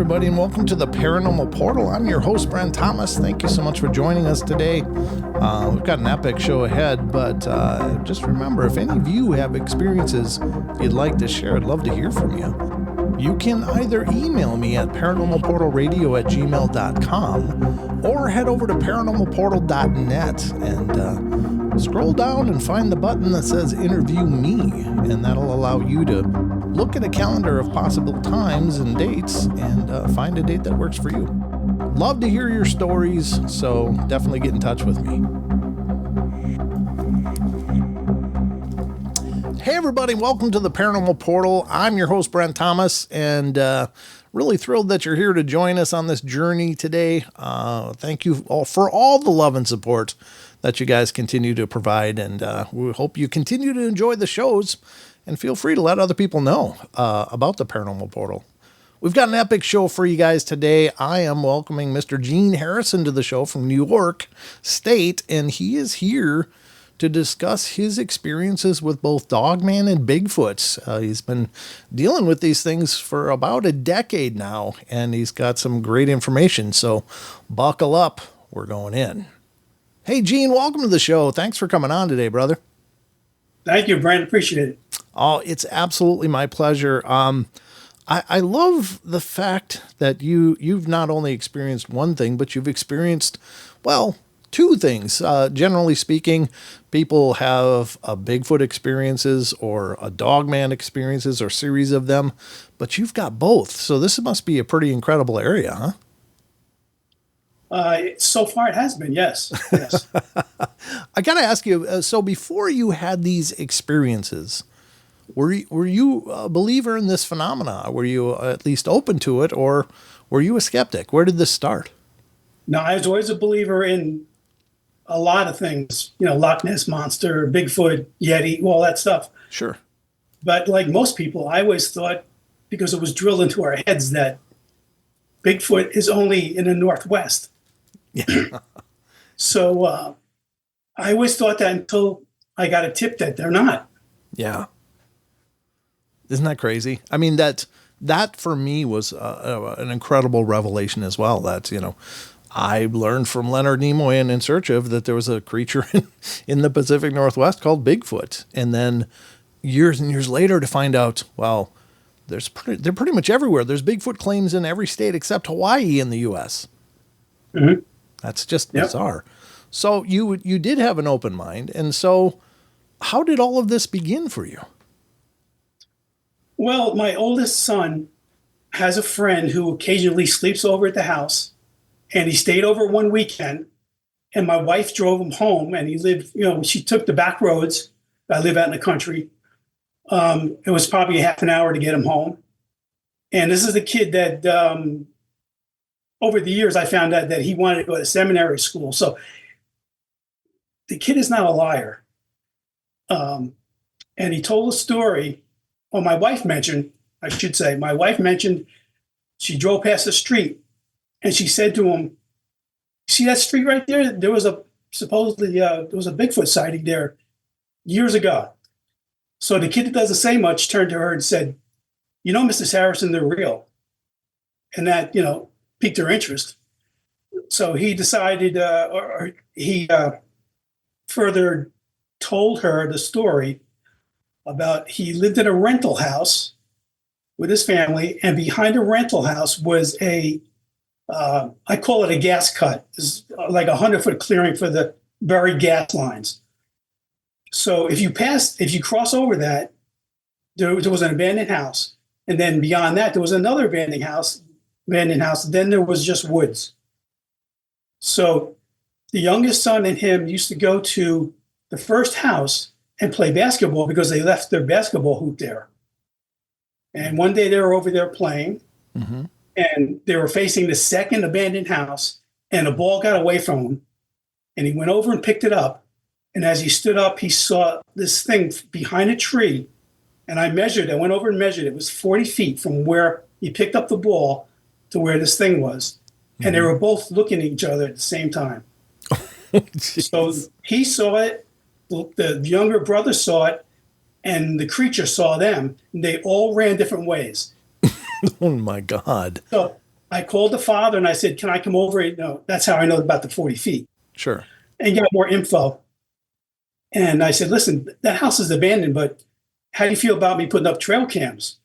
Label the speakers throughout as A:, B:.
A: everybody, and welcome to the Paranormal Portal. I'm your host, Brent Thomas. Thank you so much for joining us today. We've got an epic show ahead, but just remember, if any of you have experiences you'd like to share, I'd love to hear from you. You can either email me at paranormalportalradio@gmail.com or head over to paranormalportal.net and scroll down and find the button that says Interview Me, and that'll allow you to look at a calendar of possible times and dates and find a date that works for you. Love to hear your stories, so definitely get in touch with me. Hey everybody, welcome to the Paranormal Portal. I'm your host, Brent Thomas, and really thrilled that you're here to join us on this journey today. Thank you all for all the love and support that you guys continue to provide, and we hope you continue to enjoy the shows, and feel free to let other people know about the Paranormal Portal. We've got an epic show for you guys today. I am welcoming Mr. Gene Harrison to the show from New York State, and he is here to discuss his experiences with both Dogman and Bigfoot. He's been dealing with these things for about a decade now, and he's got some great information, so buckle up. We're going in. Hey, Gene, welcome to the show. Thanks for coming on today, brother.
B: Thank you, Brent. Appreciate it.
A: Oh, it's absolutely my pleasure. I love the fact that you've not only experienced one thing, but you've experienced, well, two things. Generally speaking, people have a Bigfoot experiences or a Dogman experiences or series of them, but you've got both. So this must be a pretty incredible area, huh?
B: So far it has been, yes. Yes.
A: I got to ask you, so before you had these experiences, were you a believer in this phenomena? Were you at least open to it, or were you a skeptic? Where did this start?
B: No, I was always a believer in a lot of things, Loch Ness Monster, Bigfoot, Yeti, all that stuff.
A: Sure.
B: But like most people, I always thought, because it was drilled into our heads, that Bigfoot is only in the Northwest.
A: Yeah.
B: So I always thought that until I got a tip that they're not.
A: Yeah. Isn't that crazy? I mean, that for me was an incredible revelation as well. That, I learned from Leonard Nimoy and In Search Of that there was a creature in the Pacific Northwest called Bigfoot. And then years and years later to find out, well, they're pretty much everywhere. There's Bigfoot claims in every state except Hawaii in the U.S.
B: Mm-hmm.
A: That's just bizarre. So you did have an open mind. And so how did all of this begin for you?
B: Well, my oldest son has a friend who occasionally sleeps over at the house, and he stayed over one weekend, and my wife drove him home, and he lived, she took the back roads. I live out in the country. It was probably half an hour to get him home. And this is the kid that, over the years, I found out that he wanted to go to seminary school. So the kid is not a liar. And he told a story. Well, my wife mentioned she drove past the street, and she said to him, "See that street right there? There was supposedly there was a Bigfoot sighting there years ago." So the kid that doesn't say much turned to her and said, "Mrs. Harrison, they're real." And that, piqued her interest. So he decided, he further told her the story about he lived in a rental house with his family, and behind the rental house was I call it a gas cut. It's like 100-foot clearing for the buried gas lines. So if you cross over that, there was an abandoned house. And then beyond that, there was another abandoned house. Then there was just woods. So the youngest son and him used to go to the first house and play basketball because they left their basketball hoop there. And one day they were over there playing, mm-hmm. and they were facing the second abandoned house, and the ball got away from him. And he went over and picked it up. And as he stood up, he saw this thing behind a tree. And I went over and measured. It was 40 feet from where he picked up the ball to where this thing was. Mm-hmm. And they were both looking at each other at the same time. So he saw it. The younger brother saw it, and the creature saw them. And they all ran different ways.
A: Oh, my God.
B: So I called the father and I said, can I come over? You know, that's how I know about the 40 feet
A: Sure.
B: and got more info. And I said, listen, that house is abandoned, but how do you feel about me putting up trail cams?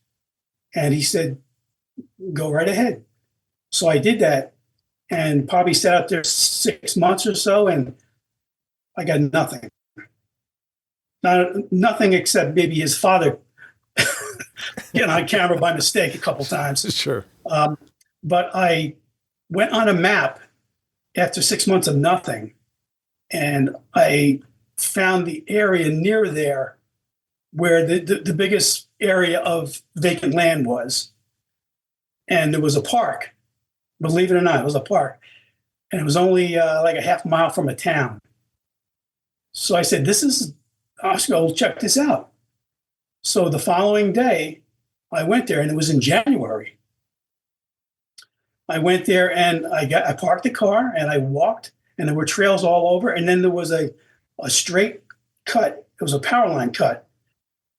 B: And he said, go right ahead. So I did that and probably sat out there 6 months or so, and I got nothing. Nothing except maybe his father getting on camera by mistake a couple times.
A: Sure.
B: But I went on a map after 6 months of nothing, and I found the area near there where the biggest area of vacant land was. And there was a park. Believe it or not, it was a park. And it was only like a half mile from a town. So I said, I'll go check this out. So the following day, I went there, and it was in January. I went there and I parked the car and I walked, and there were trails all over. And then there was a straight cut. It was a power line cut.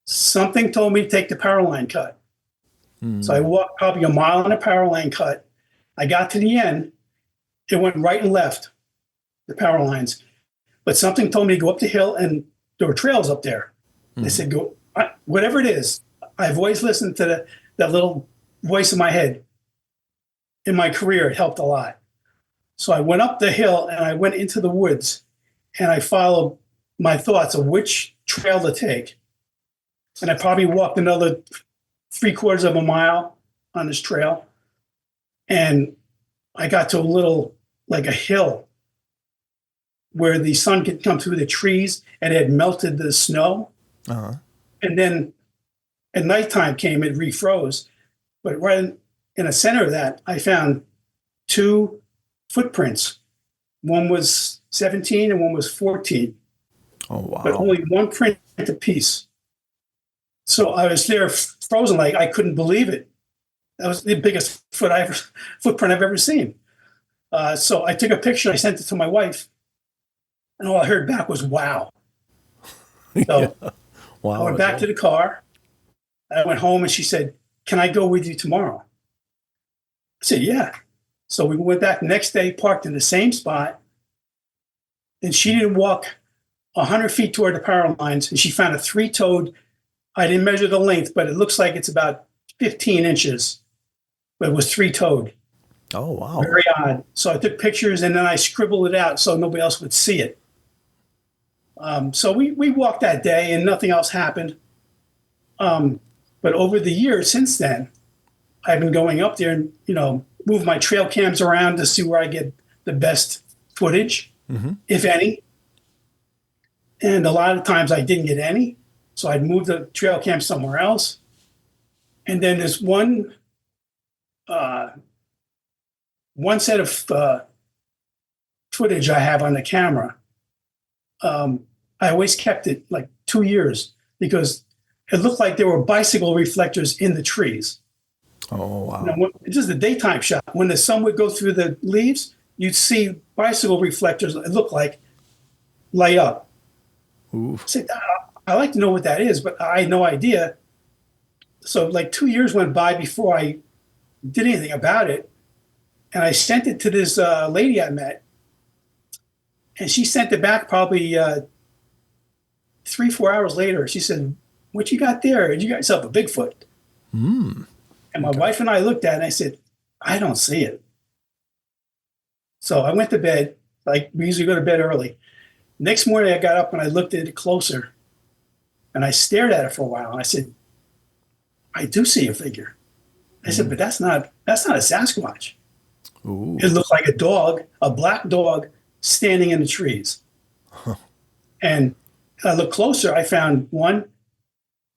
B: Something told me to take the power line cut. So I walked probably a mile on a power line cut. I got to the end. It went right and left, the power lines. But something told me to go up the hill, and there were trails up there. They said, go, whatever it is. I've always listened to that little voice in my head. In my career, it helped a lot. So I went up the hill and I went into the woods, and I followed my thoughts of which trail to take. And I probably walked another 3/4 of a mile on this trail. And I got to a little, like a hill where the sun could come through the trees, and it had melted the snow.
A: Uh-huh.
B: And then at nighttime came, it refroze. But right in the center of that, I found 2 footprints. One was 17 and one was 14.
A: Oh, wow.
B: But only one print apiece. So I was there frozen, like I couldn't believe it. That was the biggest footprint I've ever seen. So I took a picture, I sent it to my wife, and all I heard back was, wow. So
A: Yeah. Wow.
B: I went back to the car. I went home, and she said, can I go with you tomorrow? I said, yeah. So we went back the next day, parked in the same spot. And she didn't walk 100 feet toward the power lines, and she found a 3-toed. I didn't measure the length, but it looks like it's about 15 inches. But it was 3-toed.
A: Oh, wow.
B: Very odd. So I took pictures, and then I scribbled it out so nobody else would see it. So we walked that day, and nothing else happened. But over the years since then, I've been going up there and, move my trail cams around to see where I get the best footage, if any. And a lot of times I didn't get any. So I'd move the trail cam somewhere else. And then there's one set of footage I have on the camera. I always kept it like 2 years because it looked like there were bicycle reflectors in the trees.
A: Oh, wow.
B: It's just a daytime shot. When the sun would go through the leaves, you'd see bicycle reflectors, it looked like, light up.
A: Oof.
B: I said, I like to know what that is, but I had no idea. So like 2 years went by before I did anything about it. And I sent it to this lady I met. And she sent it back probably 3-4 hours later. She said, what you got there? You got yourself a Bigfoot. And my wife and I looked at it, and I said, I don't see it. So I went to bed. Like we usually go to bed early. Next morning, I got up and I looked at it closer. And I stared at it for a while. And I said, I do see a figure. I said, but that's not a Sasquatch.
A: Ooh.
B: It looked like a dog, a black dog, standing in the trees. And I looked closer. I found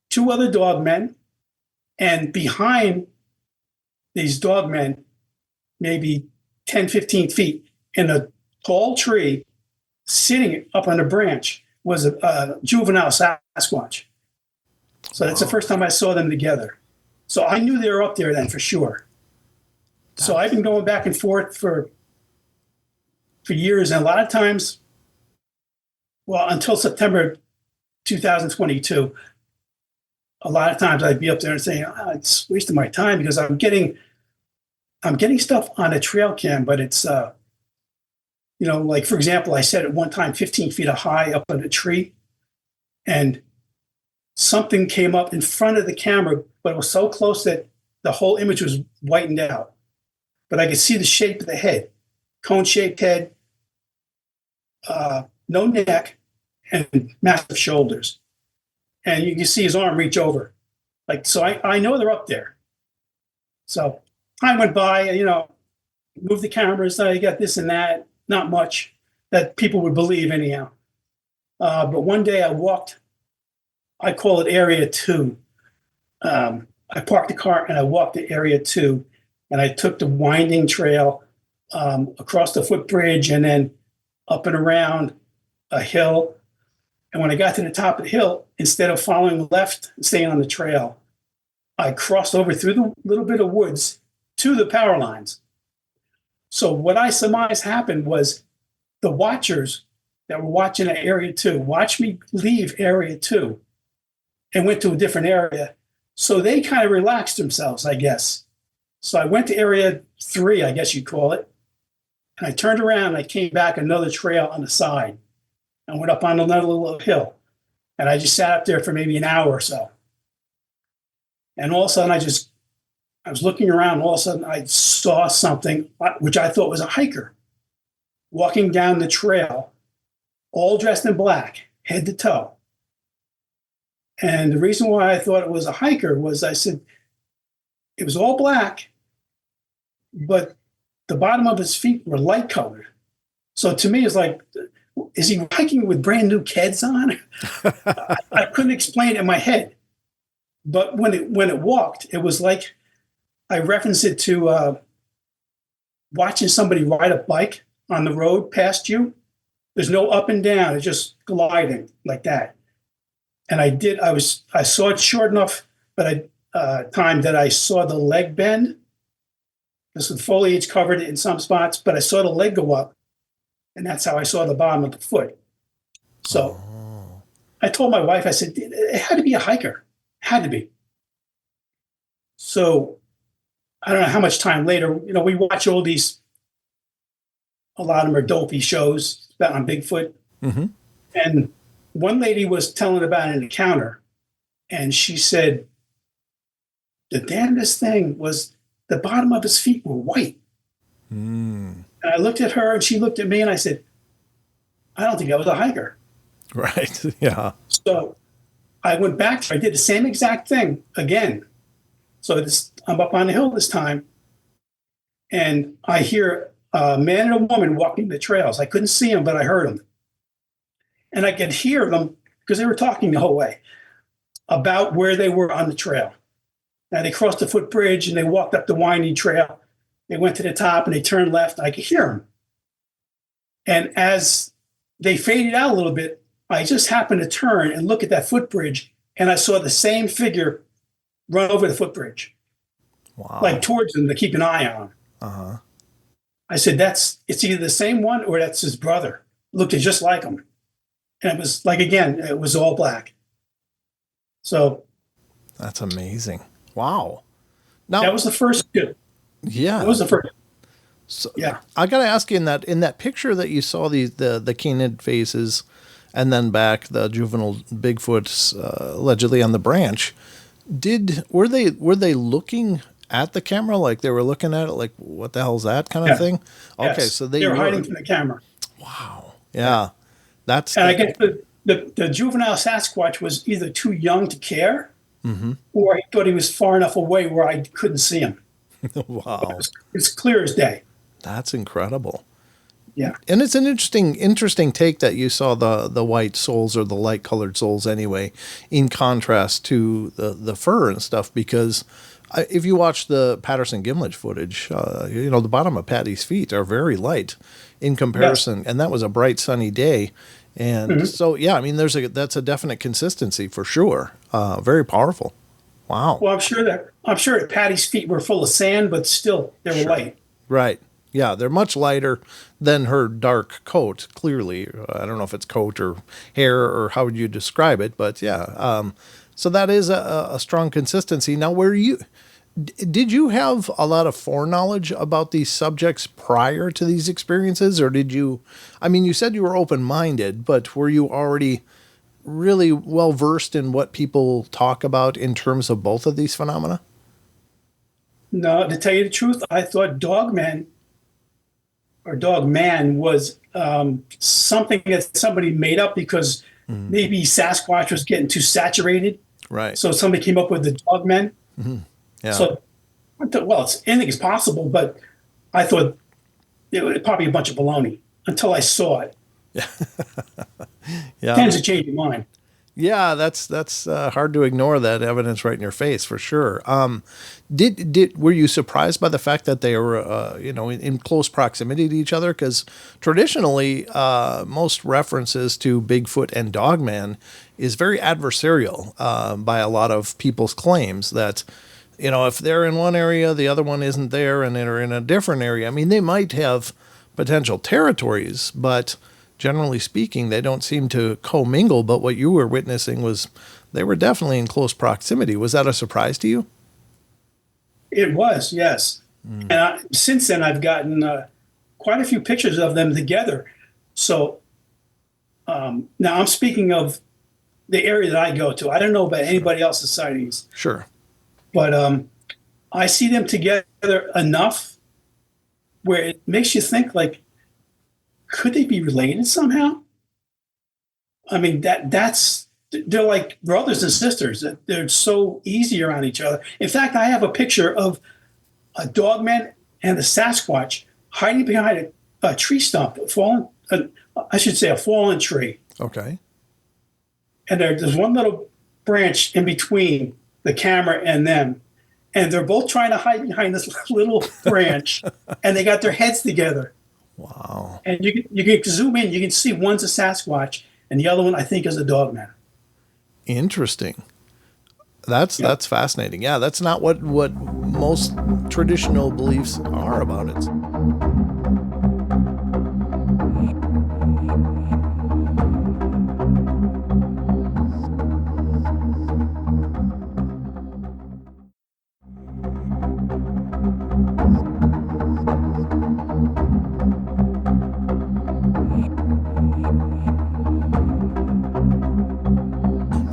B: 2 other dog men. And behind these dog men, maybe 10, 15 feet, in a tall tree, sitting up on a branch, was a juvenile Sasquatch. So that's the first time I saw them together. So I knew they were up there then for sure. So I've been going back and forth for years. And a lot of times, well, until September 2022, a lot of times I'd be up there and saying, it's wasting my time because I'm getting I'm getting stuff on a trail cam, but it's like for example, I said at one time 15 feet high up on a tree, and something came up in front of the camera, but it was so close that the whole image was whitened out. But I could see the shape of the head, cone-shaped head, no neck, and massive shoulders. And you can see his arm reach over. So I know they're up there. So time went by, moved the cameras, I got this and that, not much that people would believe anyhow. But one day I call it Area 2. I parked the car and I walked to Area 2, and I took the winding trail across the footbridge and then up and around a hill. And when I got to the top of the hill, instead of following left and staying on the trail, I crossed over through the little bit of woods to the power lines. So what I surmised happened was the watchers that were watching at Area 2 watched me leave Area 2 and went to a different area. So they kind of relaxed themselves, I guess. So I went to Area 3, I guess you'd call it. And I turned around and I came back another trail on the side and went up on another little hill. And I just sat up there for maybe an hour or so. And all of a sudden I was looking around, and all of a sudden I saw something which I thought was a hiker walking down the trail, all dressed in black, head to toe. And the reason why I thought it was a hiker was I said, it was all black, but the bottom of his feet were light colored. So to me, it's like, is he hiking with brand new Keds on? I couldn't explain it in my head. But when it walked, it was like, I referenced it to watching somebody ride a bike on the road past you. There's no up and down. It's just gliding like that. And I saw it short enough, but time that I saw the leg bend. The foliage covered it in some spots, but I saw the leg go up, and that's how I saw the bottom of the foot. So I told my wife, I said, it had to be a hiker. It had to be. So I don't know how much time later, we watch all these, a lot of them are dopey shows on Bigfoot.
A: Mm-hmm.
B: And one lady was telling about an encounter, and she said, the damnedest thing was the bottom of his feet were white. And I looked at her and she looked at me and I said, I don't think that was a hiker.
A: Right. Yeah.
B: So I went back. I did the same exact thing again. So I'm up on the hill this time, and I hear a man and a woman walking the trails. I couldn't see them, but I heard them. And I could hear them because they were talking the whole way about where they were on the trail. Now they crossed the footbridge and they walked up the winding trail. They went to the top and they turned left. I could hear them. And as they faded out a little bit, I just happened to turn and look at that footbridge, and I saw the same figure run over the footbridge.
A: Wow.
B: Like towards them to keep an eye on.
A: Uh-huh.
B: I said, it's either the same one or that's his brother. Looked just like him. And it was like, again, it was all black. So.
A: That's amazing. Wow. Now
B: that was the first.
A: Yeah.
B: That was the first.
A: So,
B: yeah.
A: I got to ask you, in that picture that you saw the canid faces and then back the juvenile Bigfoots allegedly on the branch, were they looking at the camera like they were looking at it like, what the hell's that kind of thing?
B: Yes.
A: Okay, so
B: they were hiding from the camera.
A: Wow. Yeah. That's.
B: And I guess the juvenile Sasquatch was either too young to care,
A: mm-hmm.
B: or he thought he was far enough away where I couldn't see him.
A: Wow.
B: It's clear as day.
A: That's incredible.
B: Yeah.
A: And it's an interesting take that you saw the white souls, or the light colored souls anyway, in contrast to the fur and stuff, because if you watch the Patterson Gimlet footage, the bottom of Patty's feet are very light in comparison. Yes. And that was a bright sunny day. And mm-hmm. So, yeah, I mean, that's a definite consistency for sure. Very powerful. Wow.
B: Well, I'm sure that Patty's feet were full of sand, but still they were light. Right.
A: Yeah, they're much lighter than her dark coat, clearly. I don't know if it's coat or hair or how would you describe it, but yeah. So that is a strong consistency. Now, Did you have a lot of foreknowledge about these subjects prior to these experiences, or did you? I mean, you said you were open-minded, but were you already really well versed in what people talk about in terms of both of these phenomena?
B: No, to tell you the truth, I thought Dogman or Dogman was something that somebody made up because maybe Sasquatch was getting too saturated.
A: Right.
B: So somebody came up with the Dogman.
A: Yeah.
B: So I thought, well, anything is possible, but I thought it was probably a bunch of baloney until I saw it.
A: Yeah.
B: Tends to change your mind.
A: Yeah, that's hard to ignore that evidence right in your face for sure. Did were you surprised by the fact that they were in close proximity to each other? Because traditionally, most references to Bigfoot and Dogman is very adversarial by a lot of people's claims that if they're in one area, the other one isn't there, and they're in a different area. I mean, they might have potential territories, but generally speaking, they don't seem to commingle. But what you were witnessing was they were definitely in close proximity. Was that a surprise to you?
B: It was, yes. And since then, I've gotten quite a few pictures of them together. So now I'm speaking of the area that I go to. I don't know about anybody else's sightings.
A: Sure.
B: But I see them together enough where it makes you think, like, could they be related somehow? I mean, they're like brothers and sisters. They're so easy around each other. In fact, I have a picture of a Dogman and a Sasquatch hiding behind a tree stump, a fallen tree.
A: Okay.
B: And there's one little branch in between the camera and them. And they're both trying to hide behind this little branch, and they got their heads together.
A: Wow.
B: And you can zoom in, you can see one's a Sasquatch, and the other one, I think, is a Dogman.
A: Interesting. That's fascinating. Yeah, that's not what most traditional beliefs are about it.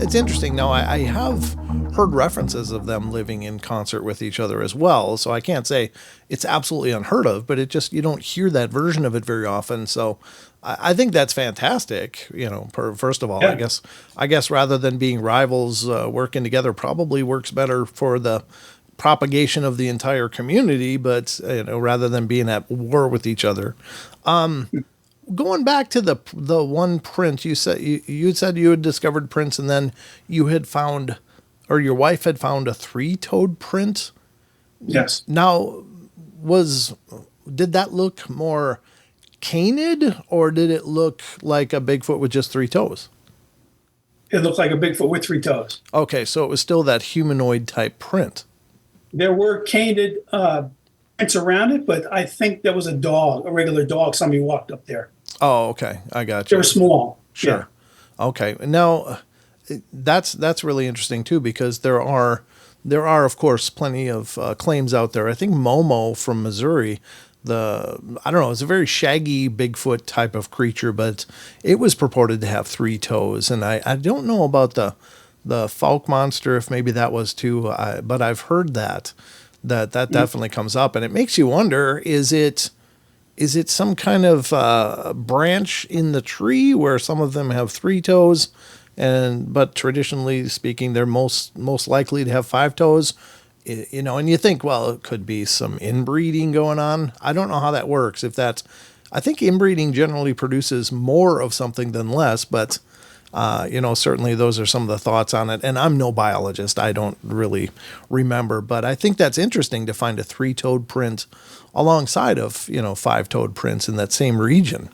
A: It's interesting. Now, I have heard references of them living in concert with each other as well, so I can't say it's absolutely unheard of, but you don't hear that version of it very often. So I think that's fantastic. First of all,
B: Yeah.
A: I guess rather than being rivals, working together probably works better for the propagation of the entire community, but rather than being at war with each other. Going back to the one print, you said you said you had discovered prints, and then you had found, or your wife had found, a three-toed print.
B: Yes.
A: Now, did that look more canid, or did it look like a Bigfoot with just three toes?
B: It looked like a Bigfoot with three toes.
A: Okay, so it was still that humanoid type print.
B: There were canid prints around it, but I think there was a regular dog. Somebody walked up there.
A: Oh, okay, I got
B: They
A: you.
B: were small.
A: Sure.
B: Yeah.
A: Okay. Now, that's really interesting too, because there are of course plenty of claims out there. I think Momo from Missouri, I don't know, it's a very shaggy Bigfoot type of creature, but it was purported to have three toes, and I don't know about the Falk monster, if maybe that was too, but I've heard that definitely comes up, and it makes you wonder: is it some kind of branch in the tree where some of them have three toes, but traditionally speaking, they're most likely to have five toes? And you think, well, it could be some inbreeding going on. I don't know how that works. I think inbreeding generally produces more of something than less, but certainly those are some of the thoughts on it. And I'm no biologist. I don't really remember, but I think that's interesting to find a three-toed print alongside of, five-toed prints in that same region.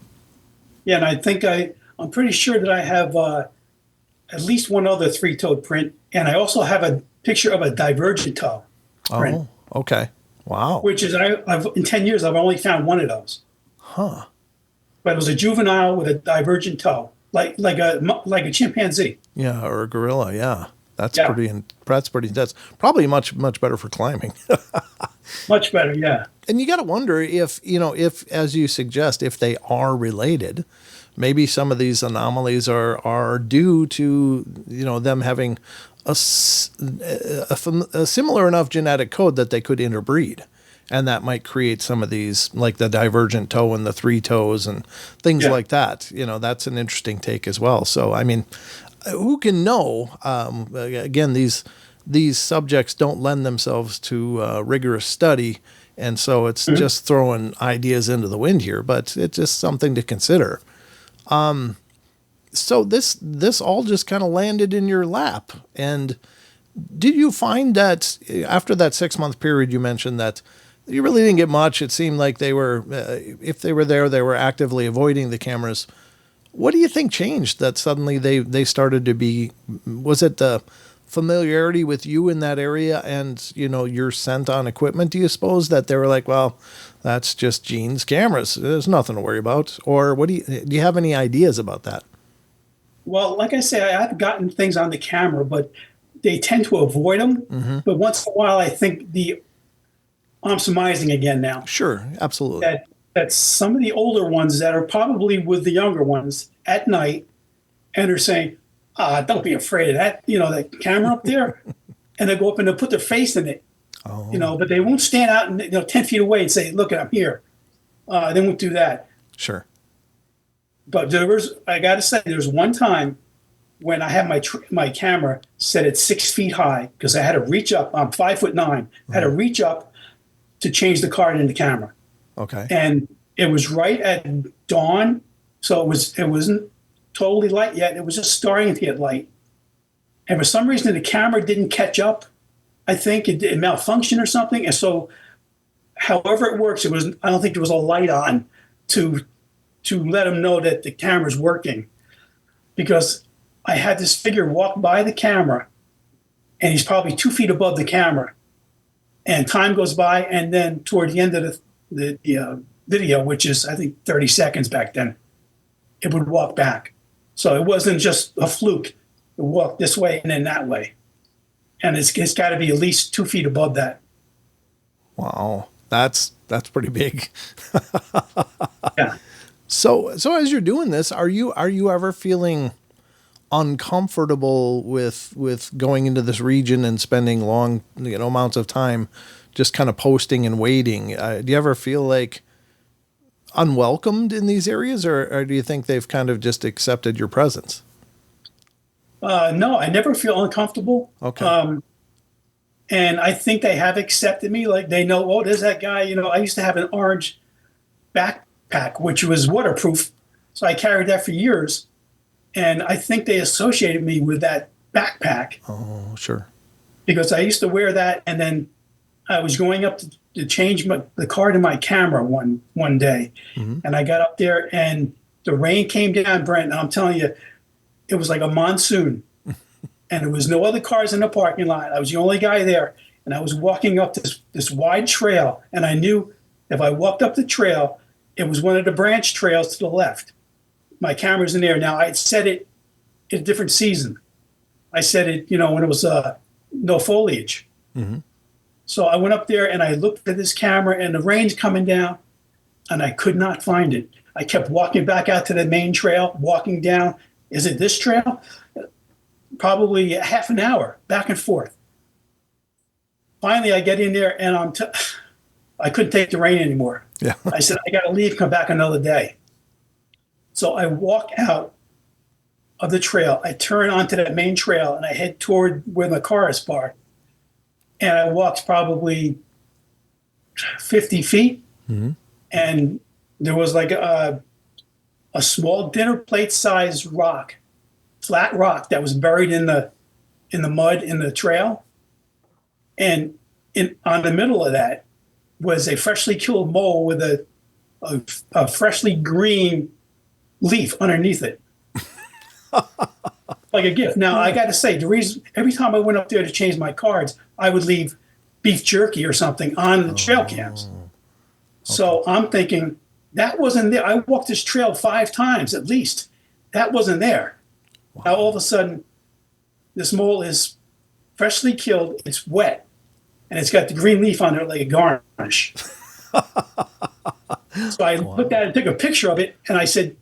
B: Yeah, and I think I'm pretty sure that I have at least one other three-toed print, and I also have a picture of a divergent toe print.
A: Oh, okay. Wow.
B: Which is, I've in 10 years, I've only found one of those.
A: Huh.
B: But it was a juvenile with a divergent toe, like a chimpanzee.
A: Yeah, or a gorilla, yeah. That's
B: Yeah,
A: pretty intense. Probably much better for climbing.
B: much better. Yeah.
A: And you got to wonder if, if, as you suggest, if they are related, maybe some of these anomalies are due to, them having a similar enough genetic code that they could interbreed. And that might create some of these, like the divergent toe and the three toes and things like that. That's an interesting take as well. So, I mean, who can know? Again, these subjects don't lend themselves to rigorous study. And so it's just throwing ideas into the wind here, but it's just something to consider. So this all just kind of landed in your lap. And did you find that after that 6-month period, you mentioned that you really didn't get much? It seemed like they were, if they were there, they were actively avoiding the cameras. What do you think changed that suddenly they started to be, was it the familiarity with you in that area and, your scent on equipment, do you suppose, that they were like, well, that's just Gene's cameras, there's nothing to worry about? Or do you have any ideas about that?
B: Well, like I say, I've gotten things on the camera, but they tend to avoid them.
A: Mm-hmm.
B: But once in a while, I think I'm surmising again now.
A: Sure, absolutely.
B: That some of the older ones that are probably with the younger ones at night and are saying, don't be afraid of that, that camera up there. And they go up and they'll put their face in it, but they won't stand out and 10 feet away and say, look, I'm here. They won't do that.
A: Sure.
B: But I got to say, there's one time when I had my camera set at 6 feet high because I had to reach up. I'm 5'9". I had to reach up to change the card in the camera.
A: Okay.
B: And it was right at dawn, so it wasn't totally light yet. It was just starting to get light. And for some reason, the camera didn't catch up. I think it malfunctioned or something. And so, however it works, I don't think there was a light on to let them know that the camera's working. Because I had this figure walk by the camera, and he's probably 2 feet above the camera. And time goes by, and then toward the end of the video, which is, I think, 30 seconds back then, it would walk back. So it wasn't just a fluke. It walked this way and then that way. And it's got to be at least 2 feet above that.
A: Wow. That's pretty big.
B: Yeah.
A: So as you're doing this, are you ever feeling uncomfortable with going into this region and spending long, amounts of time just kind of posting and waiting? Do you ever feel like unwelcomed in these areas, or do you think they've kind of just accepted your presence?
B: No, I never feel uncomfortable.
A: Okay.
B: And I think they have accepted me. Like they know, oh, there's that guy. I used to have an orange backpack, which was waterproof. So I carried that for years. And I think they associated me with that backpack.
A: Oh, sure.
B: Because I used to wear that, and then I was going up to change the card in my camera one day. Mm-hmm. And I got up there, and the rain came down, Brent, and I'm telling you, it was like a monsoon. And there was no other cars in the parking lot. I was the only guy there. And I was walking up this wide trail, and I knew if I walked up the trail, it was one of the branch trails to the left. My camera's in there. Now, I'd set it in a different season. I set it, when it was no foliage. Mm-hmm. So I went up there and I looked at this camera, and the rain's coming down, and I could not find it. I kept walking back out to the main trail, walking down. Is it this trail? Probably half an hour, back and forth. Finally, I get in there, and I couldn't take the rain anymore.
A: Yeah.
B: I said, I got to leave, come back another day. So I walk out of the trail. I turn onto that main trail, and I head toward where the car is parked. And I walked probably 50 feet, mm-hmm. and there was like a small dinner plate sized rock, flat rock that was buried in the mud in the trail. And on the middle of that was a freshly killed mole with a freshly green leaf underneath it. Like a gift. Now, I got to say, the reason every time I went up there to change my cards, I would leave beef jerky or something on the trail cams. Okay. So I'm thinking, that wasn't there. I walked this trail 5 times at least. That wasn't there. Wow. Now, all of a sudden, this mole is freshly killed. It's wet, and it's got the green leaf on it like a garnish. So I looked at it, took a picture of it, and I said,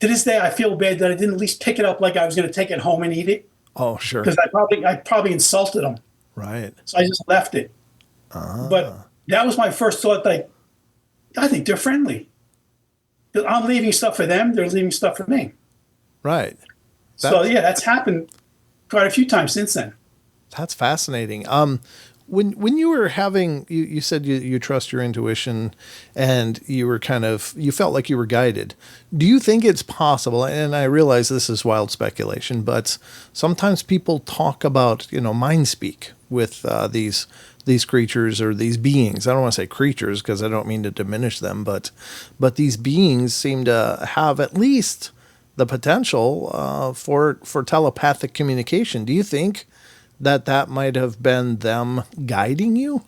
B: to this day, I feel bad that I didn't at least pick it up like I was going to take it home and eat it.
A: Oh, sure.
B: Because I probably insulted them.
A: Right.
B: So I just left it. But that was my first thought. Like, I think they're friendly. I'm leaving stuff for them. They're leaving stuff for me.
A: Right.
B: So yeah, that's happened quite a few times since then.
A: That's fascinating. When you were having, you said you trust your intuition, and you were you felt like you were guided. Do you think it's possible? And I realize this is wild speculation, but sometimes people talk about, mind speak with these creatures or these beings. I don't want to say creatures because I don't mean to diminish them, but these beings seem to have at least the potential for telepathic communication. Do you think that might have been them guiding you?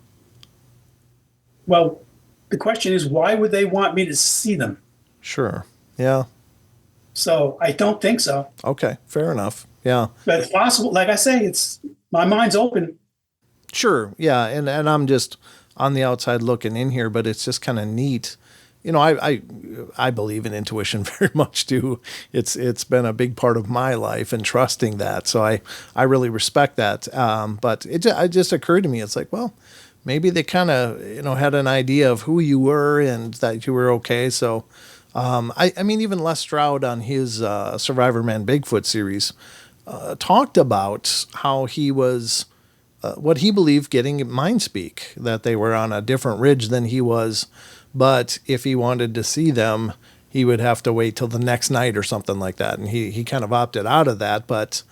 B: Well, the question is, why would they want me to see them?
A: Sure. Yeah.
B: So I don't think so.
A: Okay. Fair enough. Yeah.
B: But it's possible. Like I say, my mind's open.
A: Sure. Yeah. And I'm just on the outside looking in here, but it's just kind of neat. I believe in intuition very much too. It's been a big part of my life and trusting that. So I really respect that. But it just occurred to me. It's like, well, maybe they kind of, had an idea of who you were and that you were okay. So, I mean, even Les Stroud on his Survivor Man Bigfoot series talked about how he was, what he believed getting mind speak, that they were on a different ridge than he was. But if he wanted to see them, he would have to wait till the next night or something like that. And he kind of opted out of that. But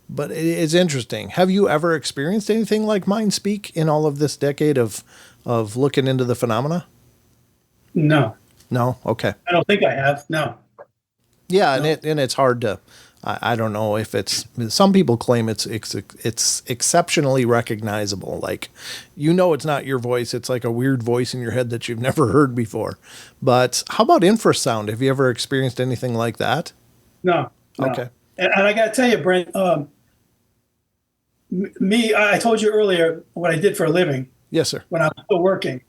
A: it's interesting. Have you ever experienced anything like mind speak in all of this decade of looking into the phenomena?
B: No.
A: No? Okay.
B: I don't think I have. No.
A: Yeah, no. And it's hard to, I don't know if some people claim it's exceptionally recognizable. Like, it's not your voice. It's like a weird voice in your head that you've never heard before. But how about infrasound? Have you ever experienced anything like that?
B: No.
A: Okay.
B: And I got to tell you, Brent, I told you earlier what I did for a living.
A: Yes, sir.
B: When I was still working.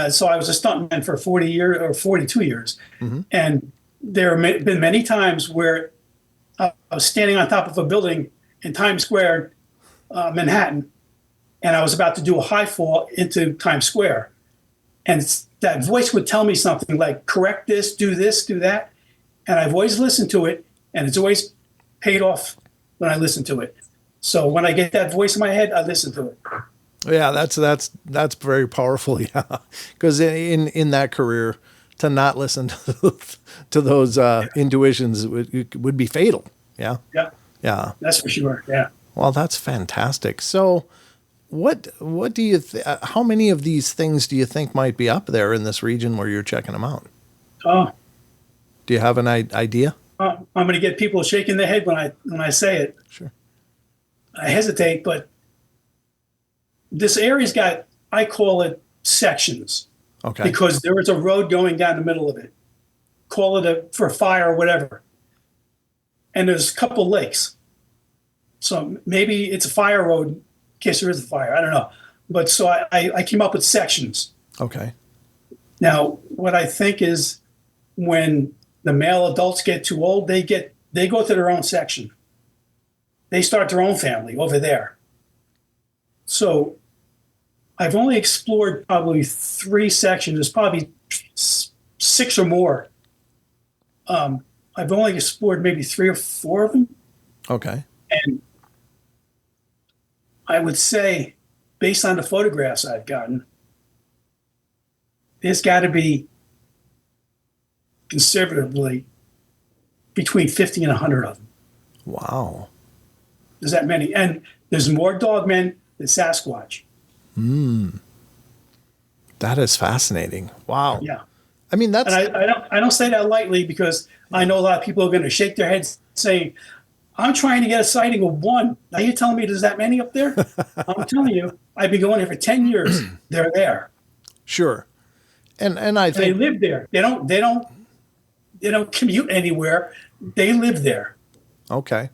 B: So I was a stuntman for 40 years or 42 years. Mm-hmm. And there have been many times where I was standing on top of a building in Times Square, Manhattan, and I was about to do a high fall into Times Square. And that voice would tell me something like, correct this, do that. And I've always listened to it, and it's always paid off when I listen to it. So when I get that voice in my head, I listen to it.
A: Yeah, that's very powerful. Yeah, because in that career, to not listen to those intuitions would be fatal. Yeah.
B: Yeah.
A: Yeah.
B: That's for sure. Yeah.
A: Well, that's fantastic. So, what do you? How many of these things do you think might be up there in this region where you're checking them out?
B: Oh.
A: Do you have an idea?
B: I'm going to get people shaking their head when I say it.
A: Sure. I
B: hesitate, but this area's got, I call it sections.
A: Okay.
B: Because there is a road going down the middle of it. Call it for fire or whatever. And there's a couple lakes. So maybe it's a fire road in case there is a fire. I don't know. But so I came up with sections.
A: Okay.
B: Now, what I think is when the male adults get too old, they go to their own section. They start their own family over there. So I've only explored probably 3 sections. There's probably 6 or more. I've only explored maybe 3 or 4 of them.
A: Okay.
B: And I would say, based on the photographs I've gotten, there's got to be conservatively between 50 and 100 of them.
A: Wow.
B: There's that many. And there's more dogmen than Sasquatch.
A: That is fascinating. Wow.
B: Yeah.
A: I mean, that's.
B: And I don't say that lightly because I know a lot of people are going to shake their heads saying, I'm trying to get a sighting of 1. Now you're telling me there's that many up there? I'm telling you, I've been going here for 10 years. They're there.
A: Sure. And I think
B: they live there. They don't commute anywhere. They live there.
A: Okay.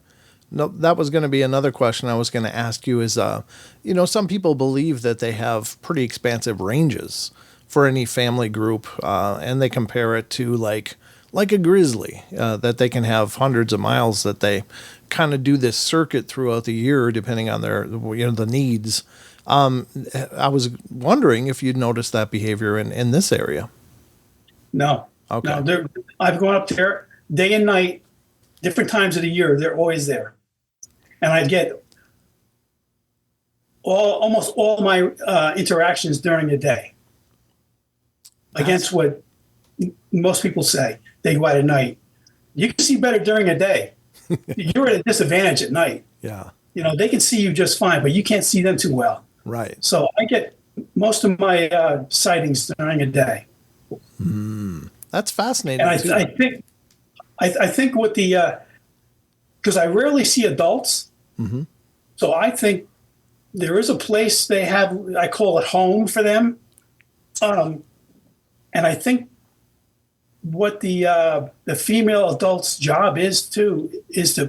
A: No, that was going to be another question I was going to ask you is, some people believe that they have pretty expansive ranges for any family group, and they compare it to like a grizzly, that they can have hundreds of miles that they kind of do this circuit throughout the year, depending on their, the needs. I was wondering if you'd noticed that behavior in this area.
B: No.
A: Okay.
B: No, I've gone up there day and night, different times of the year. They're always there. And I get almost all my interactions during the day against what most people say. They go out at night. You can see better during the day. You're at a disadvantage at night.
A: Yeah.
B: They can see you just fine, but you can't see them too well.
A: Right.
B: So I get most of my sightings during the day.
A: That's fascinating.
B: And I think with the because I rarely see adults, so I think there is a place they have. I call it home for them, and I think what the female adult's job is to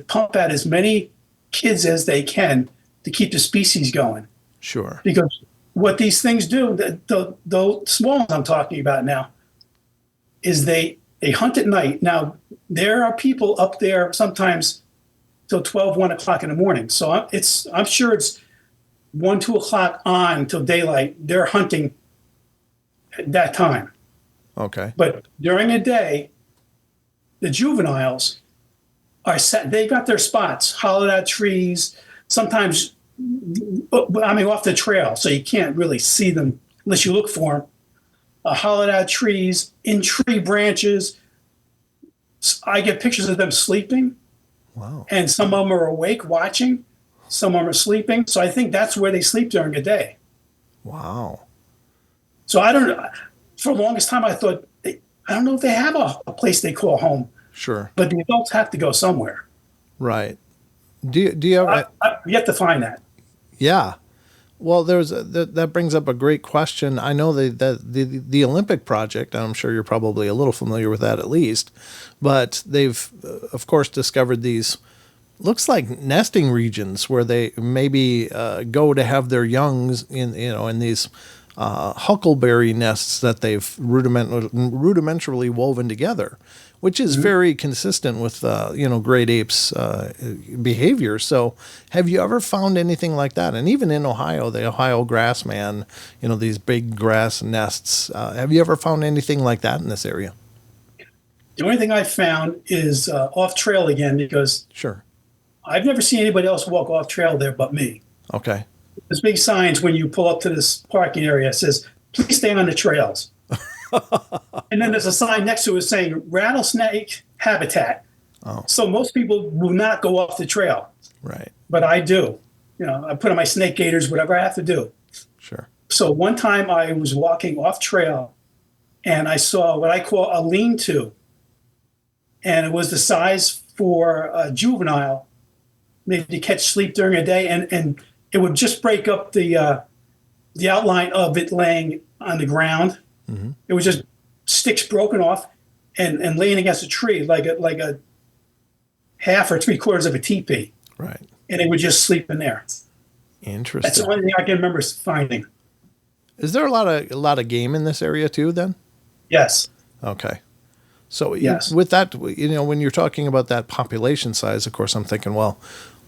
B: pump out as many kids as they can to keep the species going.
A: Sure.
B: Because what these things do, the small ones I'm talking about now, is they hunt at night. Now, there are people up there sometimes till 12, 1 o'clock in the morning. So I'm sure it's 1, 2 o'clock on till daylight. They're hunting at that time.
A: Okay.
B: But during the day, the juveniles are set. They got their spots, hollowed out trees, sometimes, off the trail. So you can't really see them unless you look for them. Hollowed out trees, in tree branches. I get pictures of them sleeping.
A: Wow.
B: And some of them are awake watching. Some of them are sleeping. So I think that's where they sleep during the day.
A: Wow.
B: So I don't know. For the longest time, I thought, I don't know if they have a place they call home.
A: Sure.
B: But the adults have to go somewhere.
A: Right. Do you have...
B: I've yet to find that.
A: Yeah. Well, that brings up a great question. I know the Olympic project, I'm sure you're probably a little familiar with that at least, but they've, of course, discovered these, looks like nesting regions where they maybe go to have their youngs in these huckleberry nests that they've rudimentarily woven together, which is very consistent with great apes behavior. So have you ever found anything like that? And even in Ohio, the Ohio grassman, these big grass nests, have you ever found anything like that in this area?
B: The only thing I found is off trail again, because
A: Sure.
B: I've never seen anybody else walk off trail there but me.
A: Okay.
B: There's big signs when you pull up to this parking area that says, please stay on the trails. And then there's a sign next to it saying rattlesnake habitat.
A: Oh.
B: So most people will not go off the trail.
A: Right.
B: But I do. I put on my snake gaiters, whatever I have to do.
A: Sure.
B: So one time I was walking off trail and I saw what I call a lean-to. And it was the size for a juvenile, maybe to catch sleep during a day. And it would just break up the outline of it laying on the ground. Mm-hmm. It was just sticks broken off and laying against a tree like a half or 3/4 of a teepee.
A: Right.
B: And it would just sleep in there.
A: Interesting.
B: That's the only thing I can remember finding.
A: Is there a lot of game in this area too then?
B: Yes.
A: Okay. So
B: yes.
A: With that, when you're talking about that population size, of course, I'm thinking, well,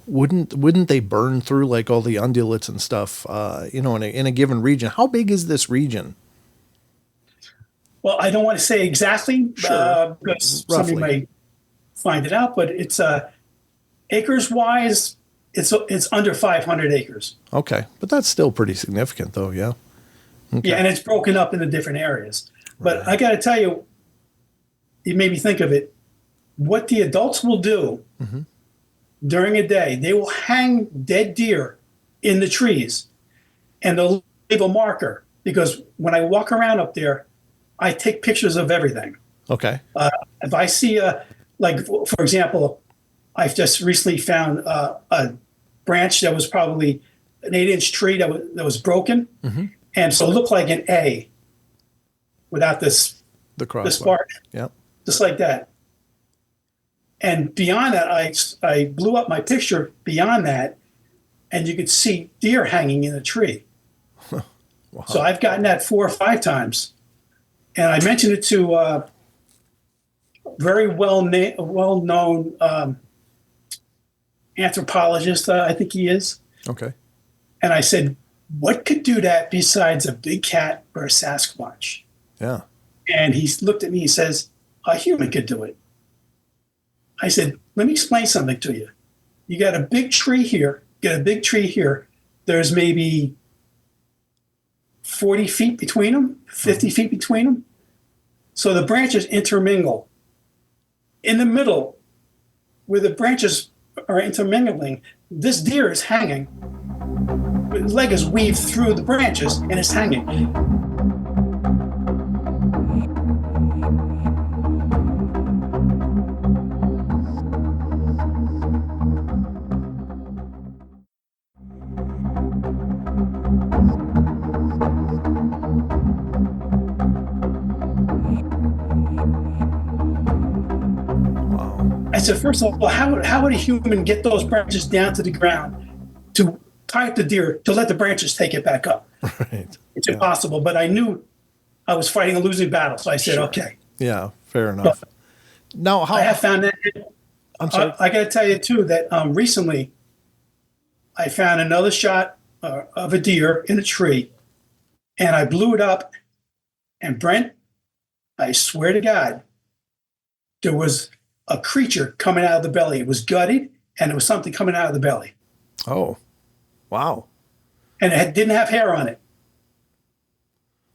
A: wouldn't they burn through like all the undulates and stuff, in a given region? How big is this region?
B: Well, I don't want to say exactly,
A: Sure.
B: because somebody may find it out, but it's acres wise, it's under 500 acres.
A: Okay, but that's still pretty significant, though. Yeah. Okay.
B: Yeah, and it's broken up into different areas. But right. I got to tell you, it made me think of it. What the adults will do during a day, they will hang dead deer in the trees, and they'll leave a marker, because when I walk around up there, I take pictures of everything.
A: Okay.
B: If I see for example, I've just recently found a branch that was probably an 8-inch tree that was broken, and so it looked like an A without this
A: the
B: spark.
A: Yep.
B: Just like that. And beyond that, I blew up my picture beyond that, and you could see deer hanging in a tree.
A: Wow.
B: So I've gotten that 4 or 5 times. And I mentioned it to a very well-known anthropologist, I think he is.
A: Okay.
B: And I said, what could do that besides a big cat or a Sasquatch?
A: Yeah.
B: And he looked at me and says, a human could do it. I said, let me explain something to you. You got a big tree here, There's maybe 40 feet between them, 50 feet between them. So the branches intermingle. In the middle, where the branches are intermingling, this deer is hanging. His leg is weaved through the branches and it's hanging. I said, first of all, how would a human get those branches down to the ground to tie up the deer, to let the branches take it back up?
A: Right.
B: It's impossible, but I knew I was fighting a losing battle, so I said, okay.
A: Yeah, fair enough. Now,
B: I have found that.
A: I'm sorry.
B: I got to tell you, too, that recently I found another shot of a deer in a tree, and I blew it up, and Brent, I swear to God, there was a creature coming out of the belly. It was gutted, and there was something coming out of the belly.
A: Oh, wow.
B: And it didn't have hair on it.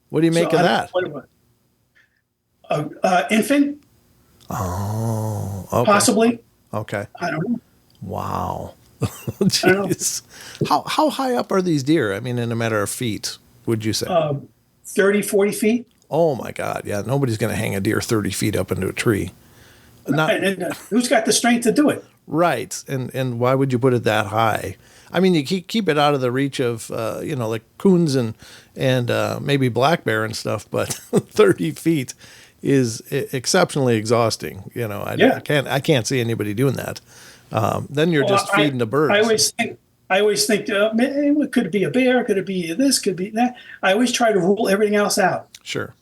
A: What do you make of that?
B: What it was. Infant?
A: Oh, okay.
B: Possibly.
A: Okay.
B: I don't know.
A: Wow. Jeez. How high up are these deer? I mean, in a matter of feet, would you say?
B: 30, 40 feet.
A: Oh, my God. Yeah, nobody's going to hang a deer 30 feet up into a tree.
B: And who's got the strength to do it?
A: Right. And why would you put it that high? I mean, you keep it out of the reach of, like coons and maybe black bear and stuff, but 30 feet is exceptionally exhausting. I can't see anybody doing that. Then you're just feeding the birds.
B: I always think, could it be a bear? Could it be this? Could it be that? I always try to rule everything else out.
A: Sure.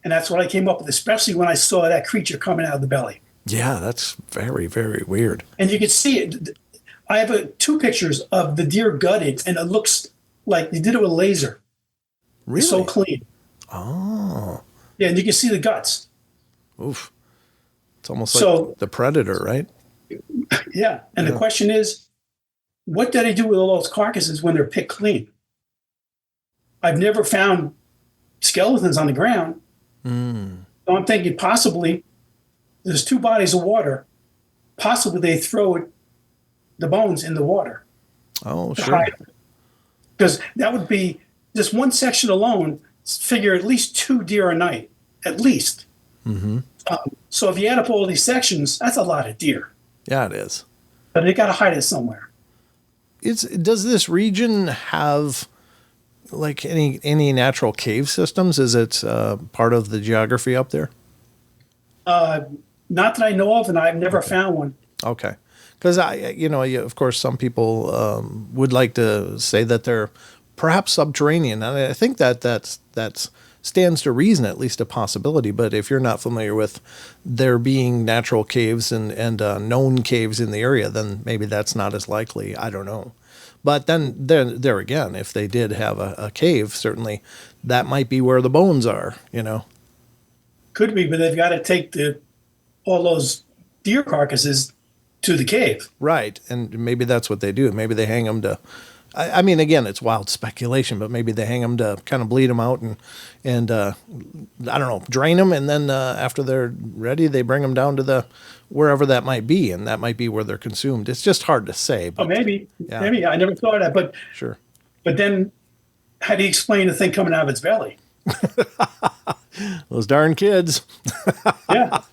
B: And that's what I came up with, especially when I saw that creature coming out of the belly.
A: Yeah, that's very, very weird.
B: And you can see it. I have 2 pictures of the deer gutted, and it looks like they did it with a laser.
A: Really?
B: It's so clean.
A: Oh.
B: Yeah, and you can see the guts.
A: Oof. It's almost like the predator, right?
B: Yeah. And the question is, what do they do with all those carcasses when they're picked clean? I've never found skeletons on the ground.
A: Mm.
B: So I'm thinking possibly there's 2 bodies of water. Possibly they throw the bones in the water.
A: Oh, sure.
B: Because that would be just one section alone, figure at least 2 deer a night, at least.
A: Mm-hmm.
B: So if you add up all these sections, that's a lot of deer.
A: Yeah, it is.
B: But they got to hide it somewhere.
A: Does this region have like any natural cave systems? Is it part of the geography up there?
B: Not that I know of, and I've never found one.
A: Okay. Because of course, some people would like to say that they're perhaps subterranean, and I think that stands to reason, at least a possibility. But if you're not familiar with there being natural caves and known caves in the area, then maybe that's not as likely. I don't know. But then there again, if they did have a cave, certainly that might be where the bones are.
B: Could be, but they've got to take all those deer carcasses to the cave. Right.
A: And maybe that's what they do. Maybe they hang them to, I mean, again, it's wild speculation, but maybe they hang them to kind of bleed them out and I don't know, drain them. And then after they're ready, they bring them down to wherever that might be. And that might be where they're consumed. It's just hard to say. But,
B: maybe. I never thought of that, but
A: sure.
B: But then how do you explain the thing coming out of its belly?
A: Those darn kids.
B: Yeah.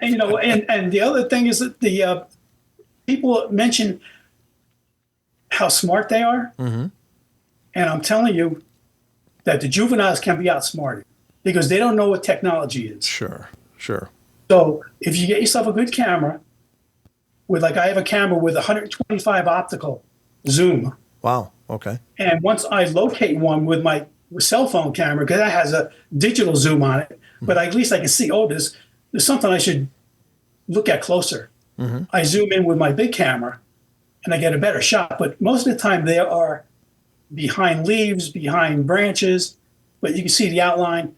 B: And the other thing is that the people mention how smart they are.
A: Mm-hmm.
B: And I'm telling you that the juveniles can be outsmarted because they don't know what technology is.
A: Sure.
B: So if you get yourself a good camera with I have a camera with 125 optical zoom.
A: Wow. Okay.
B: And once I locate one with my cell phone camera, because that has a digital zoom on it, but at least I can see, oh, there's something I should look at closer. I zoom in with my big camera and I get a better shot. But most of the time they are behind leaves, behind branches, but you can see the outline.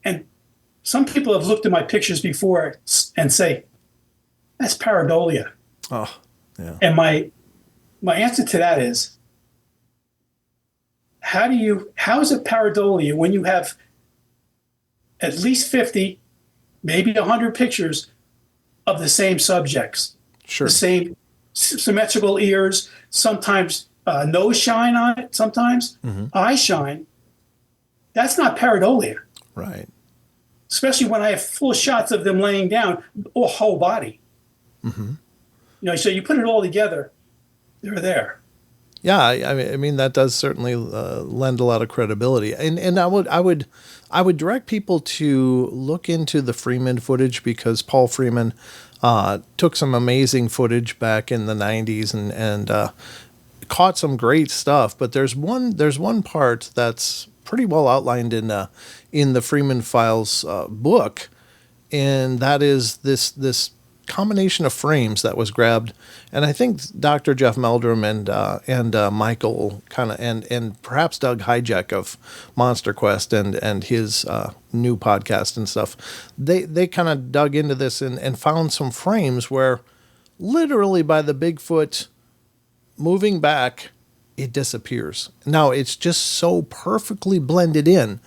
B: And some people have looked at my pictures before and say, that's pareidolia.
A: Oh, yeah.
B: And my answer to that is, how is it pareidolia when you have at least 50, maybe 100 pictures of the same subjects?
A: Sure.
B: The same symmetrical ears, sometimes nose shine on it, sometimes eye shine. That's not pareidolia.
A: Right.
B: Especially when I have full shots of them laying down, or whole body. So you put it all together, they're there.
A: Yeah, I mean that does certainly lend a lot of credibility, and I would direct people to look into the Freeman footage, because Paul Freeman took some amazing footage back in the 90s and caught some great stuff. But there's one part that's pretty well outlined in the Freeman Files book, and that is this combination of frames that was grabbed, and I think Dr. Jeff Meldrum and Michael kind of and perhaps Doug Hijack of Monster Quest and his new podcast and stuff, they kind of dug into this and found some frames where literally by the Bigfoot moving back, it disappears. Now it's just so perfectly blended in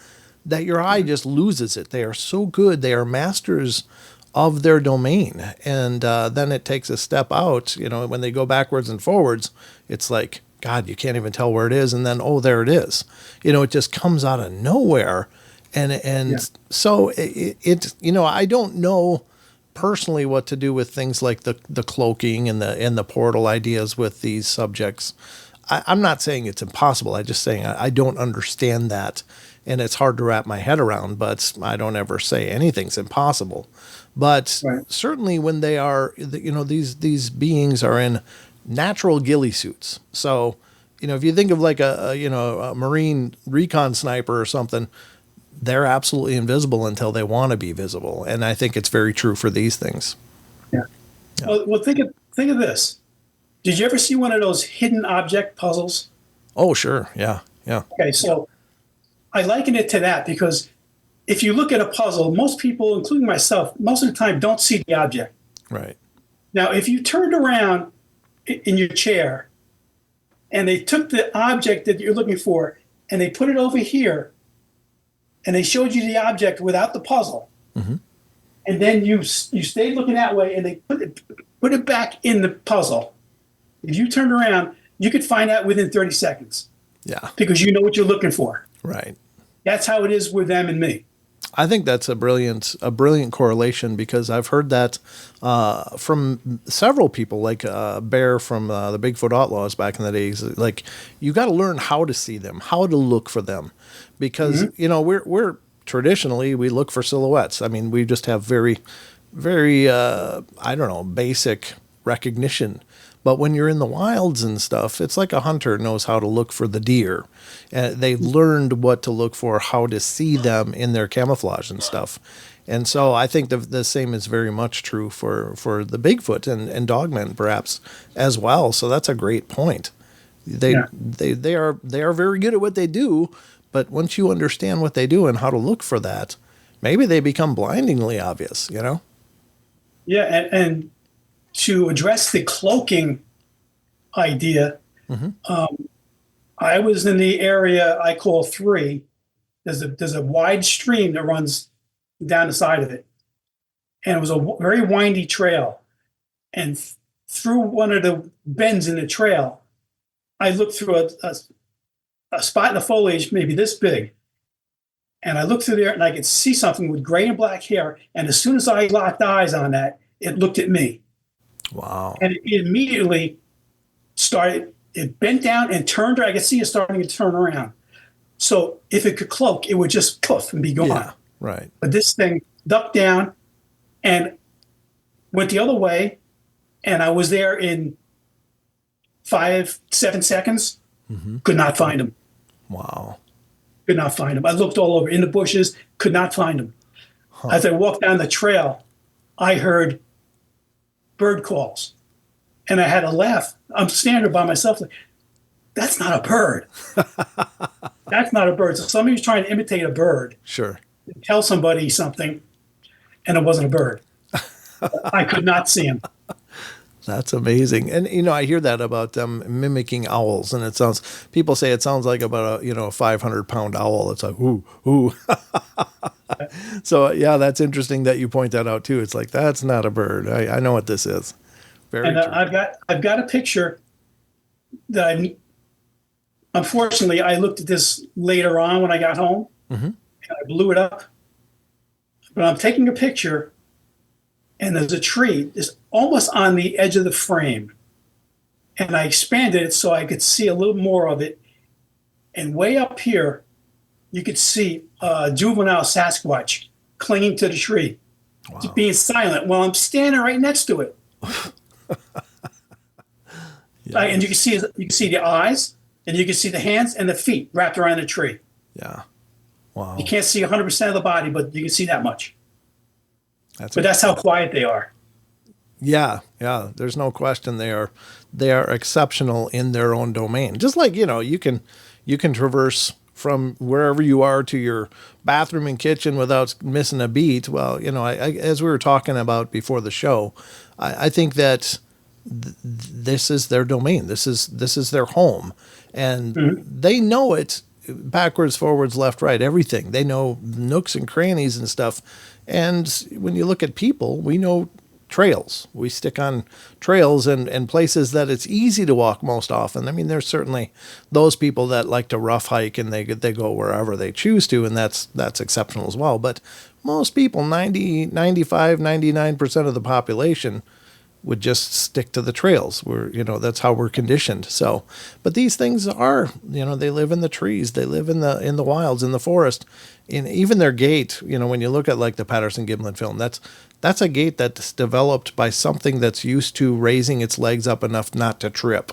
A: that your eye just loses it. They are so good. They are masters of their domain. And then it takes a step out, when they go backwards and forwards, it's like, God, you can't even tell where it is. And then, oh, there it is. It just comes out of nowhere. So I don't know personally what to do with things like the cloaking and the portal ideas with these subjects. I'm not saying it's impossible. I'm just saying I don't understand that. And it's hard to wrap my head around, but I don't ever say anything's impossible. But certainly when they are, these beings are in natural ghillie suits. So, if you think of like a Marine recon sniper or something, they're absolutely invisible until they want to be visible. And I think it's very true for these things.
B: Yeah. Well, think of this. Did you ever see one of those hidden object puzzles?
A: Oh, sure. Yeah. Yeah.
B: Okay. So I liken it to that because if you look at a puzzle, most people, including myself, most of the time don't see the object.
A: Right.
B: Now, if you turned around in your chair and they took the object that you're looking for and they put it over here and they showed you the object without the puzzle, and then you stayed looking that way and they put it back in the puzzle, if you turned around, you could find out within 30 seconds.
A: Yeah.
B: Because you know what you're looking for.
A: Right. That's
B: how it is with them and me.
A: I think that's a brilliant correlation, because I've heard that from several people, like Bear from the Bigfoot Outlaws back in the days. Like, you got to learn how to see them, how to look for them, because we're traditionally we look for silhouettes. I mean, we just have very, very basic recognition. But when you're in the wilds and stuff, it's like a hunter knows how to look for the deer. They've learned what to look for, how to see them in their camouflage and stuff. And so I think the same is very much true for the Bigfoot and Dogman perhaps as well. So that's a great point. They are very good at what they do, but once you understand what they do and how to look for that, maybe they become blindingly obvious,
B: Yeah, and to address the cloaking idea, I was in the area I call 3. There's a wide stream that runs down the side of it, and it was a very windy trail. And through one of the bends in the trail, I looked through a spot in the foliage, maybe this big, and I looked through there and I could see something with gray and black hair. And as soon as I locked eyes on that, it looked at me.
A: Wow.
B: And it immediately it bent down and turned, I could see it starting to turn around. So if it could cloak, it would just poof and be gone.
A: Yeah, right.
B: But this thing ducked down and went the other way And I was there in 5, 7 seconds. Could not find him.
A: Wow.
B: Could not find him. I looked all over in the bushes, could not find him. As I walked down the trail, I heard bird calls, and I had to laugh. I'm standing by myself like, that's not a bird. That's not a bird. So somebody's trying to imitate a bird,
A: Sure.
B: tell somebody something, and it wasn't a bird. I could not see him.
A: That's amazing. And, I hear that about them mimicking owls. And people say it sounds like about a 500-pound owl. It's like, ooh, ooh. So, yeah, that's interesting that you point that out, too. It's like, that's not a bird. I know what this is. Very
B: And
A: true.
B: I've got a picture that unfortunately, I looked at this later on when I got home, and I blew it up. But I'm taking a picture, and there's a tree that's almost on the edge of the frame. And I expanded it so I could see a little more of it. And way up here, you could see a juvenile Sasquatch clinging to the tree, just being silent while I'm standing right next to it. And you can see the eyes, and you can see the hands and the feet wrapped around the tree.
A: Yeah. Wow.
B: You can't see 100% of the body, but you can see that much.
A: That's
B: how quiet they are.
A: Yeah, yeah. There's no question they are exceptional in their own domain. Just like you can traverse from wherever you are to your bathroom and kitchen without missing a beat. Well, as we were talking about before the show, I think that this is their domain. This is their home, and they know it backwards, forwards, left, right, everything. They know nooks and crannies and stuff. And when you look at people, we know trails. We stick on trails and places that it's easy to walk most often. I mean, there's certainly those people that like to rough hike and they go wherever they choose to, and that's exceptional as well. But most people, 90, 95, 99% of the population would just stick to the trails. That's how we're conditioned. So, but these things are, they live in the trees, they live in the wilds, in the forest, in even their gait. When you look at like the Patterson-Gimlin film, that's a gait that's developed by something that's used to raising its legs up enough not to trip.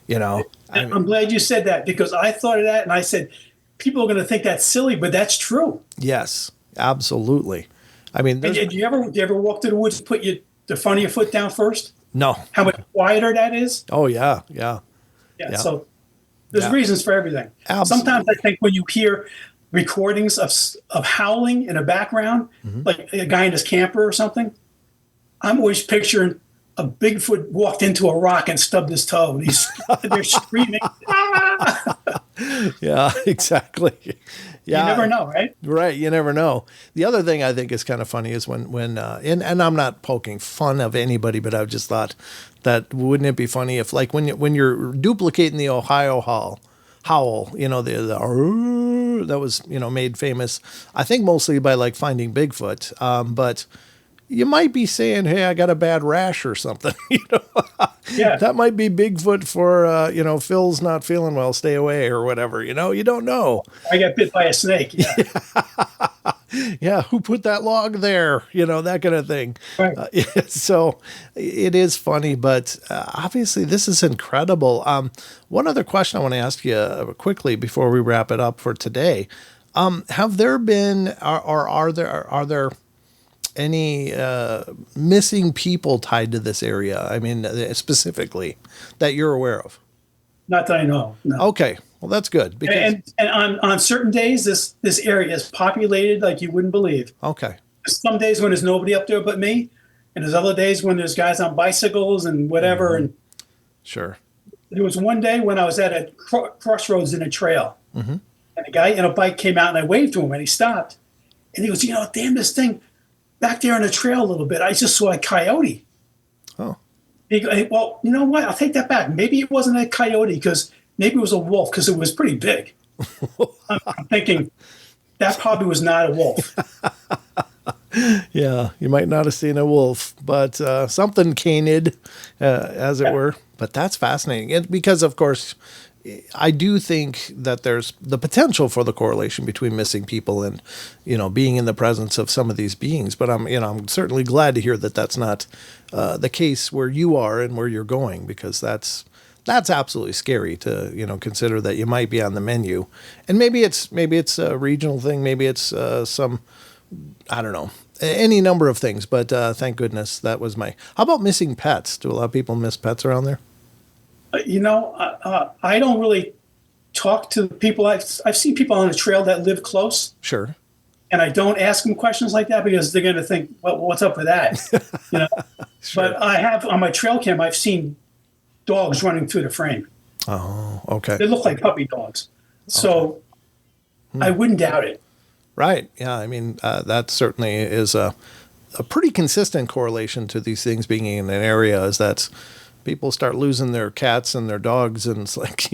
B: I'm glad you said that, because I thought of that and I said, people are going to think that's silly, but that's true.
A: Yes, absolutely. I mean,
B: do you ever walk to the woods and put the front of your foot down first?
A: No.
B: How much quieter that is?
A: Oh, yeah.
B: Yeah. So there's reasons for everything.
A: Absolutely.
B: Sometimes I think when you hear recordings of howling in the background, like a guy in his camper or something, I'm always picturing a Bigfoot walked into a rock and stubbed his toe, and they're screaming. Ah!
A: Yeah, exactly. Yeah.
B: You never know, right?
A: Right. You never know. The other thing I think is kind of funny is when and I'm not poking fun of anybody, but I've just thought that wouldn't it be funny if, like, when you're duplicating the Ohio howl, the that was, made famous, I think mostly by like Finding Bigfoot. But you might be saying, hey, I got a bad rash or something.
B: Yeah.
A: That might be Bigfoot for, Phil's not feeling well, stay away or whatever. You don't know.
B: I got bit by a snake. Yeah.
A: Yeah, who put that log there? That kind of thing.
B: Right.
A: So it is funny, but obviously this is incredible. One other question I want to ask you quickly before we wrap it up for today. Have there been, or are there any missing people tied to this area? I mean, specifically that you're aware of?
B: Not that I know. No.
A: Okay. Well, that's good. Because
B: And on certain days, this area is populated like you wouldn't believe.
A: Okay.
B: Some days when there's nobody up there but me, and there's other days when there's guys on bicycles and whatever. And
A: Sure.
B: there was one day when I was at a crossroads in a trail, and a guy in a bike came out, and I waved to him, and he stopped, and he goes, damn, this thing back there on the trail a little bit, I just saw a coyote.
A: Oh.
B: He goes, well, you know what? I'll take that back. Maybe it wasn't a coyote, because maybe it was a wolf, because it was pretty big. I'm thinking that probably was not a wolf.
A: Yeah, you might not have seen a wolf, but something canid, as it were. But that's fascinating, because of course, I do think that there's the potential for the correlation between missing people and, being in the presence of some of these beings. But I'm certainly glad to hear that that's not the case where you are and where you're going, because that's absolutely scary to, consider that you might be on the menu. And maybe it's a regional thing. Maybe it's I don't know, any number of things. But thank goodness that was how about missing pets? Do a lot of people miss pets around there?
B: I don't really talk to people. I've seen people on the trail that live close.
A: Sure.
B: And I don't ask them questions like that because they're going to think, well, what's up with that?
A: Sure.
B: But I have on my trail cam, I've seen dogs running through the frame.
A: Oh, okay.
B: They look like puppy dogs. So I wouldn't doubt it.
A: Right. Yeah. I mean, that certainly is a pretty consistent correlation to these things being in an area, is that people start losing their cats and their dogs, and it's like,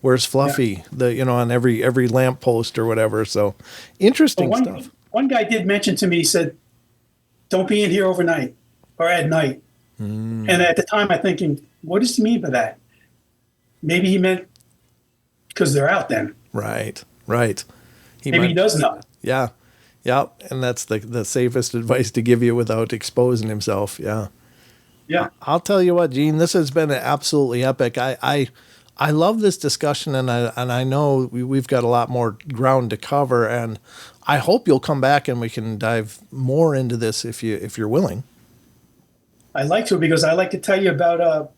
A: where's Fluffy? Yeah. On every lamppost or whatever. So interesting stuff.
B: One guy did mention to me, he said, don't be in here overnight or at night. And at the time I'm thinking, what does he mean by that? Maybe he meant because they're out then.
A: Right.
B: Maybe he does know.
A: Yeah. Yeah. And that's the safest advice to give you without exposing himself. Yeah.
B: Yeah.
A: I'll tell you what, Gene, this has been absolutely epic. I love this discussion, and I know we've got a lot more ground to cover, and I hope you'll come back and we can dive more into this if you're willing.
B: I'd like to, because I like to tell you about,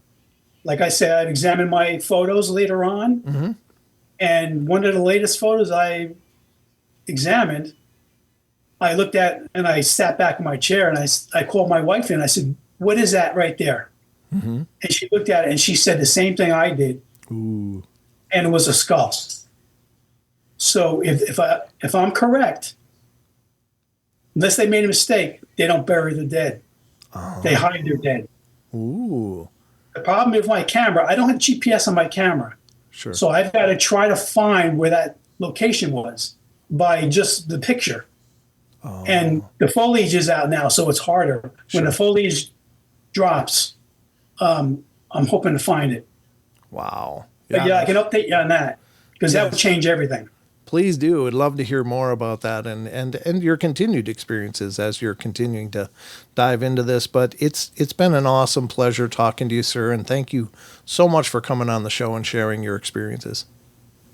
B: like I said, I'd examine my photos later on. Mm-hmm. And one of the latest photos I examined, I looked at and I sat back in my chair and I called my wife in. I said, what is that right there? Mm-hmm. And she looked at it and she said the same thing I did.
A: Ooh.
B: And it was a skull. So if I'm correct, unless they made a mistake, they don't bury the dead. Oh. They hide their dead.
A: Ooh.
B: The problem with my camera, I don't have GPS on my camera.
A: Sure.
B: So I've got to try to find where that location was by just the picture. Oh. And the foliage is out now, so it's harder. Sure. When the foliage drops, I'm hoping to find it.
A: Wow.
B: Yeah, but yeah, I can update you on that, because that would change everything.
A: Please do. I'd love to hear more about that and your continued experiences as you're continuing to dive into this. But it's been an awesome pleasure talking to you, sir, and thank you so much for coming on the show and sharing your experiences.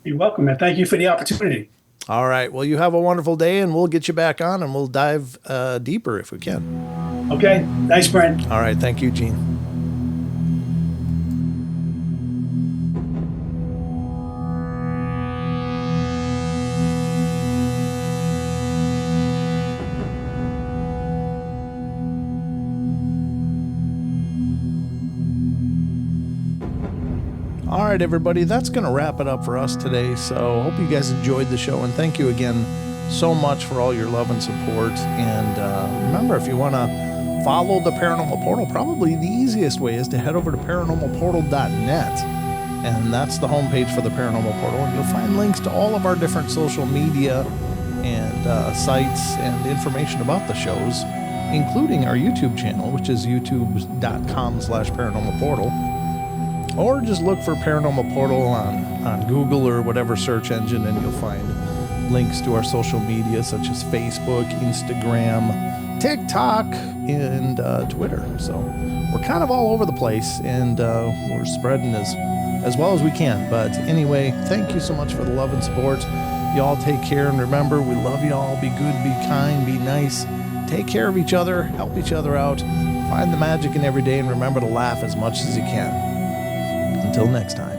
B: You're welcome, and thank you for the opportunity.
A: All right. Well, you have a wonderful day, and we'll get you back on, and we'll dive deeper if we can.
B: Okay. Thanks, Brent.
A: All right. Thank you, Gene. All right, everybody, that's going to wrap it up for us today. So hope you guys enjoyed the show, and thank you again so much for all your love and support. And remember, if you want to follow the Paranormal Portal, probably the easiest way is to head over to paranormalportal.net. And that's the homepage for the Paranormal Portal. And you'll find links to all of our different social media and sites and information about the shows, including our YouTube channel, which is youtube.com/paranormalportal. Or just look for Paranormal Portal on Google or whatever search engine, and you'll find links to our social media such as Facebook, Instagram, TikTok, and Twitter. So we're kind of all over the place, and we're spreading as well as we can. But anyway, thank you so much for the love and support. Y'all take care, and remember, we love y'all. Be good, be kind, be nice. Take care of each other, help each other out, find the magic in every day, and remember to laugh as much as you can. Until next time.